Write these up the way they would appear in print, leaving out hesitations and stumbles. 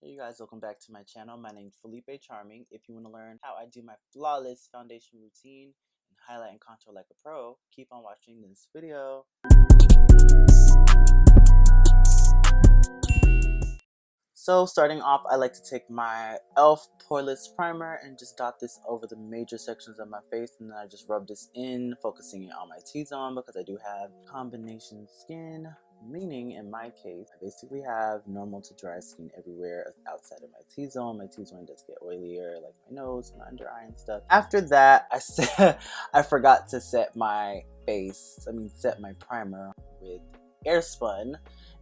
Hey you guys, welcome back to my channel. My name's Felipe Charming. If you want to learn how I do my flawless foundation routine and highlight and contour like a pro, keep on watching this video. So starting off, I like to take my e.l.f. Poreless primer and just dot this over the major sections of my face, and then I just rub this in, focusing it on my T-zone because I do have combination skin. Meaning, in my case, I basically have normal to dry skin everywhere outside of my T-zone. My T-zone does get oilier, like my nose, my under eye and stuff. After that, I forgot to set my set my primer with Airspun.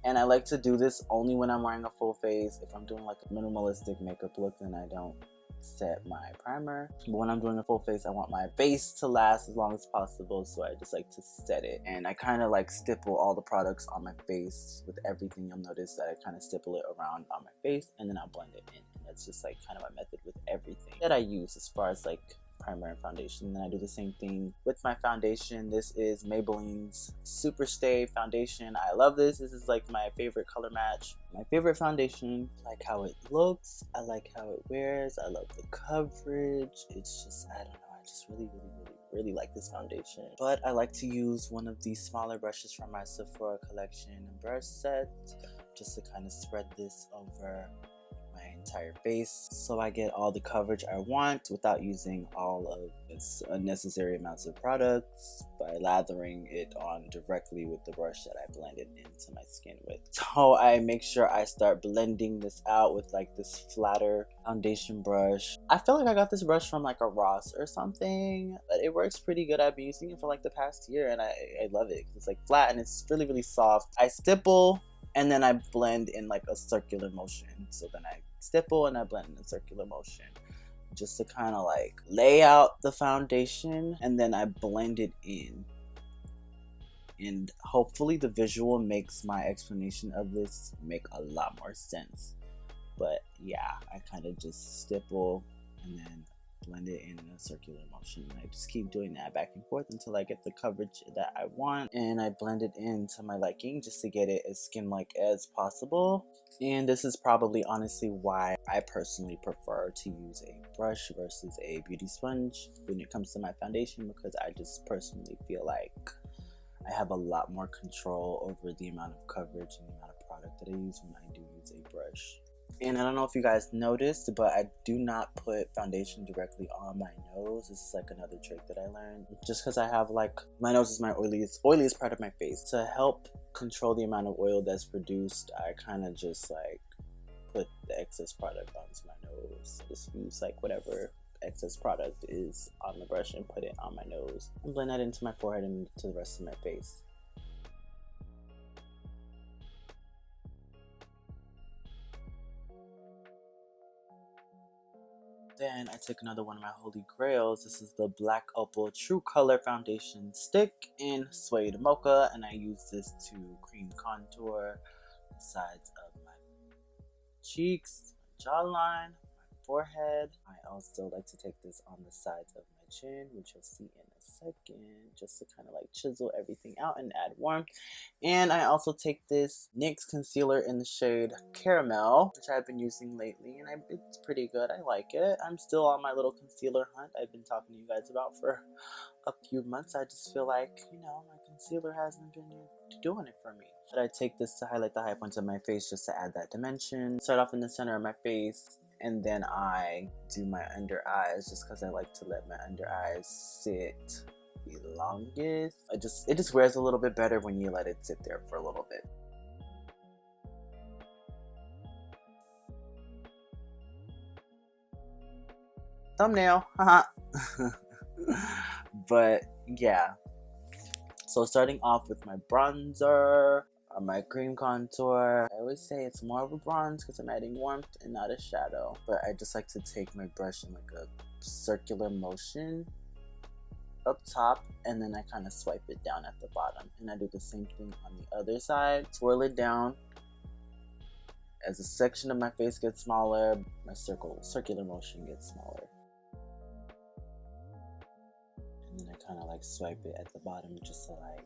And I like to do this only when I'm wearing a full face. If I'm doing like a minimalistic makeup look, then I don't set my primer. But when I'm doing a full face, I want my face to last as long as possible, so I just like to set it. And I kind of like stipple all the products on my face with everything. You'll notice that I kind of stipple it around on my face, and then I'll blend it in. And that's just like kind of my method with everything that I use as far as like primer and foundation. Then I do the same thing with my foundation. This is Maybelline's Superstay foundation. I love this. This is like my favorite color match. My favorite foundation. I like how it looks. I like how it wears. I love the coverage. It's just, I don't know. I just really like this foundation. But I like to use one of these smaller brushes from my Sephora collection brush set just to kind of spread this over my entire face so I get all the coverage I want without using all of its unnecessary amounts of products by lathering it on directly with the brush that I blended into my skin with. So I make sure I start blending this out with like this flatter foundation brush. I feel like I got this brush from like a Ross or something, but it works pretty good. I've been using it for like the past year and I love it. It's like flat and it's really soft. I stipple and then I blend in like a circular motion. So then I stipple and I blend in a circular motion just to kind of like lay out the foundation, and then I blend it in. And hopefully the visual makes my explanation of this make a lot more sense. But yeah, I kind of just stipple and then blend it in a circular motion. I just keep doing that back and forth until I get the coverage that I want, and I blend it into my liking just to get it as skin-like as possible. And this is probably honestly why I personally prefer to use a brush versus a beauty sponge when it comes to my foundation, because I just personally feel like I have a lot more control over the amount of coverage and the amount of product that I use when I do use a brush. And I don't know if you guys noticed, but I do not put foundation directly on my nose. This is like another trick that I learned. Just because I have like, my nose is my oiliest part of my face. To help control the amount of oil that's produced, I kind of just like put the excess product onto my nose. Just use like whatever excess product is on the brush and put it on my nose. And blend that into my forehead and to the rest of my face. Then I took another one of my holy grails. This is the Black Opal True Color Foundation Stick in Suede Mocha, and I use this to cream contour the sides of my cheeks, my jawline, my forehead. I also like to take this on the sides of my chin, which you'll see in a second, just to kind of like chisel everything out and add warmth. And I also take this NYX concealer in the shade Caramel, which I've been using lately, and it's pretty good. I like it. I'm still on my little concealer hunt I've been talking to you guys about for a few months. I just feel like, you know, my concealer hasn't been doing it for me. But I take this to highlight the high points of my face just to add that dimension. Start off in the center of my face, and then I do my under eyes just because I like to let my under eyes sit the longest. It just wears a little bit better when you let it sit there for a little bit. Thumbnail, haha. But yeah, so starting off with my bronzer, my cream contour. I always say it's more of a bronze because I'm adding warmth and not a shadow. But I just like to take my brush in like a circular motion up top, and then I kind of swipe it down at the bottom. And I do the same thing on the other side. Swirl it down. As a section of my face gets smaller, my circular motion gets smaller. And then I kind of like swipe it at the bottom just to like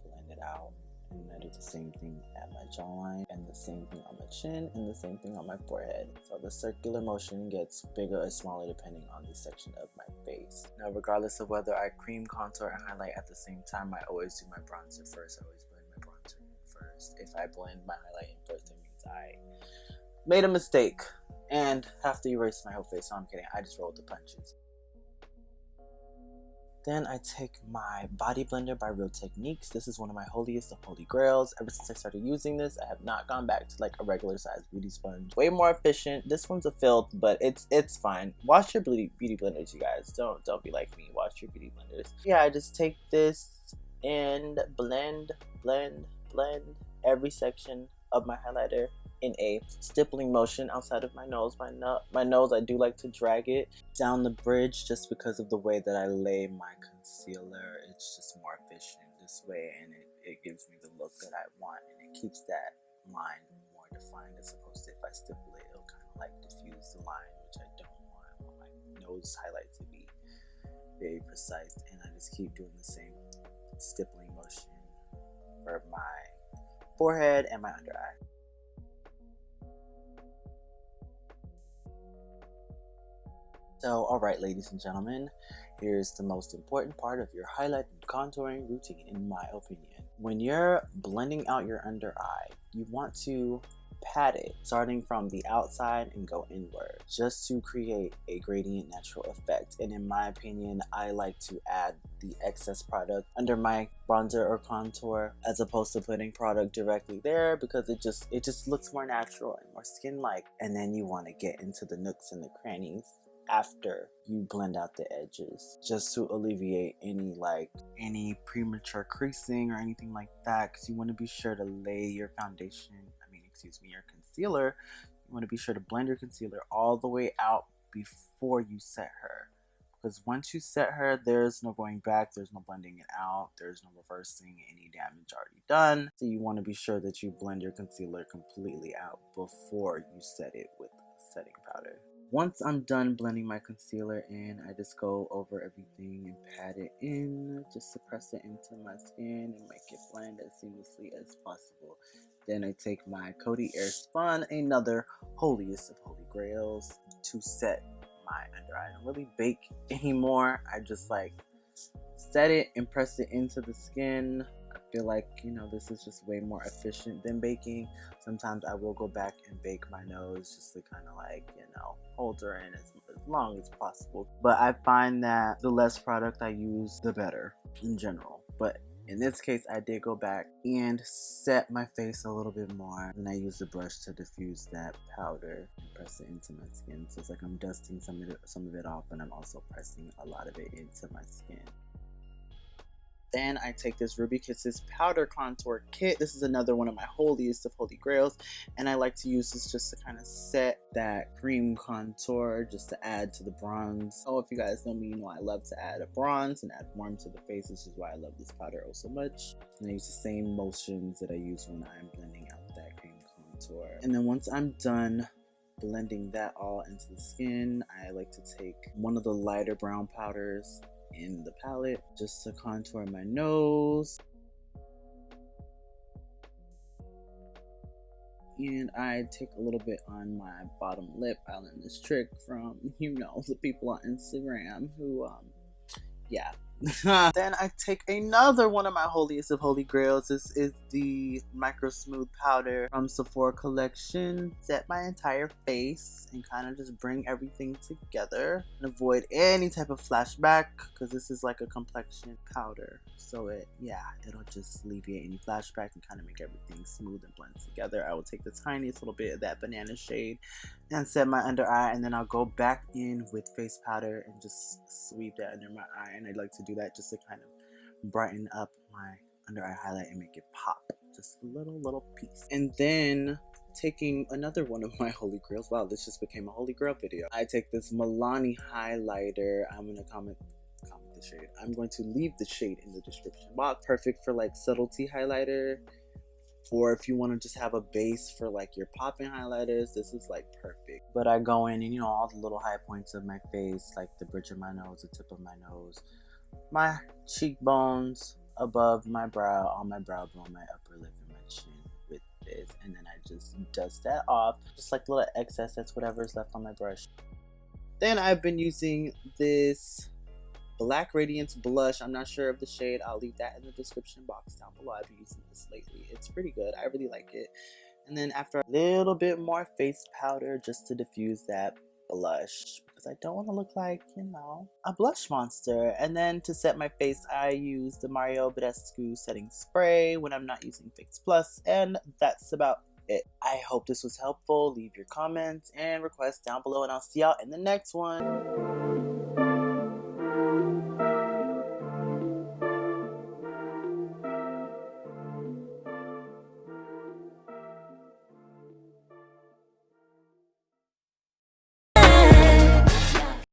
blend it out And I do the same thing at my jawline, and the same thing on my chin, and the same thing on my forehead. So the circular motion gets bigger or smaller depending on the section of my face. Now, regardless of whether I cream, contour, and highlight at the same time, I always do my bronzer first. I always blend my bronzer in first. If I blend my highlight in first, it means I made a mistake and have to erase my whole face. So I'm kidding, I just rolled the punches. Then I take my body blender by Real Techniques. This is one of my holiest of holy grails. Ever since I started using this, I have not gone back to like a regular size beauty sponge. Way more efficient. This one's a filth, but it's fine. Wash your beauty blenders, you guys. Don't be like me. Wash your beauty blenders. Yeah, I just take this and blend every section of my highlighter in a stippling motion outside of my nose. My nose, I do like to drag it down the bridge just because of the way that I lay my concealer. It's just more efficient this way, and it gives me the look that I want, and it keeps that line more defined as opposed to if I stipple it, it'll kind of like diffuse the line, which I don't want. I want my nose highlight to be very precise, and I just keep doing the same stippling motion for my forehead and my under eye. So, alright, ladies and gentlemen, here's the most important part of your highlight and contouring routine, in my opinion. When you're blending out your under eye, you want to pat it starting from the outside and go inward, just to create a gradient natural effect. And in my opinion, I like to add the excess product under my bronzer or contour as opposed to putting product directly there, because it just looks more natural and more skin-like. And then you want to get into the nooks and the crannies after you blend out the edges, just to alleviate any premature creasing or anything like that, because you want to be sure to lay your foundation, your concealer. You want to be sure to blend your concealer all the way out before you set her, because once you set her, there's no going back, there's no blending it out, there's no reversing any damage already done. So you want to be sure that you blend your concealer completely out before you set it with setting powder. Once I'm done blending my concealer in, I just go over everything and pat it in, just to press it into my skin and make it blend as seamlessly as possible. Then I take my Coty Airspun, another holiest of holy grails, to set my under eye. I don't really bake anymore. I just like set it and press it into the skin. I feel like, this is just way more efficient than baking. Sometimes I will go back and bake my nose just to kind of like, hold her in as long as possible. But I find that the less product I use, the better in general. But in this case, I did go back and set my face a little bit more, and I used the brush to diffuse that powder and press it into my skin. So it's like I'm dusting some of it off, and I'm also pressing a lot of it into my skin. Then I take this Ruby Kisses powder contour kit. This is another one of my holiest of holy grails, and I like to use this just to kind of set that cream contour, just to add to the bronze. Oh, if you guys know me, you know I love to add a bronze and add warmth to the face, which is why I love this powder oh so much. And I use the same motions that I use when I'm blending out that cream contour. And then once I'm done blending that all into the skin, I like to take one of the lighter brown powders in the palette just to contour my nose, and I take a little bit on my bottom lip. I learned this trick from the people on Instagram who yeah. Then I take another one of my holiest of holy grails. This is the Microsmooth powder from Sephora collection. Set my entire face and kind of just bring everything together and avoid any type of flashback, because this is like a complexion powder. So it'll just alleviate any flashback and kind of make everything smooth and blend together. I will take the tiniest little bit of that banana shade and set my under eye, and then I'll go back in with face powder and just sweep that under my eye. And I like to do that just to kind of brighten up my under eye highlight and make it pop just a little piece. And then taking another one of my holy grails, wow, this just became a holy grail video. I take this Milani highlighter. I'm gonna comment the shade. I'm going to leave the shade in the description box. Perfect for like subtlety highlighter, or if you want to just have a base for like your popping highlighters, this is like perfect. But I go in and all the little high points of my face, like the bridge of my nose, the tip of my nose, my cheekbones, above my brow, on my brow bone, my upper lip, and my chin with this, and then I just dust that off, just like little excess, that's whatever's left on my brush. Then I've been using this Black Radiance blush. I'm not sure of the shade. I'll leave that in the description box down below. I've been using this lately. It's pretty good. I really like it. And then after a little bit more face powder just to diffuse that blush, because I don't want to look like, you know, a blush monster. And then to set my face, I use the Mario Badescu setting spray when I'm not using Fix Plus, and that's about it. I hope this was helpful. Leave your comments and requests down below, and I'll see y'all in the next one.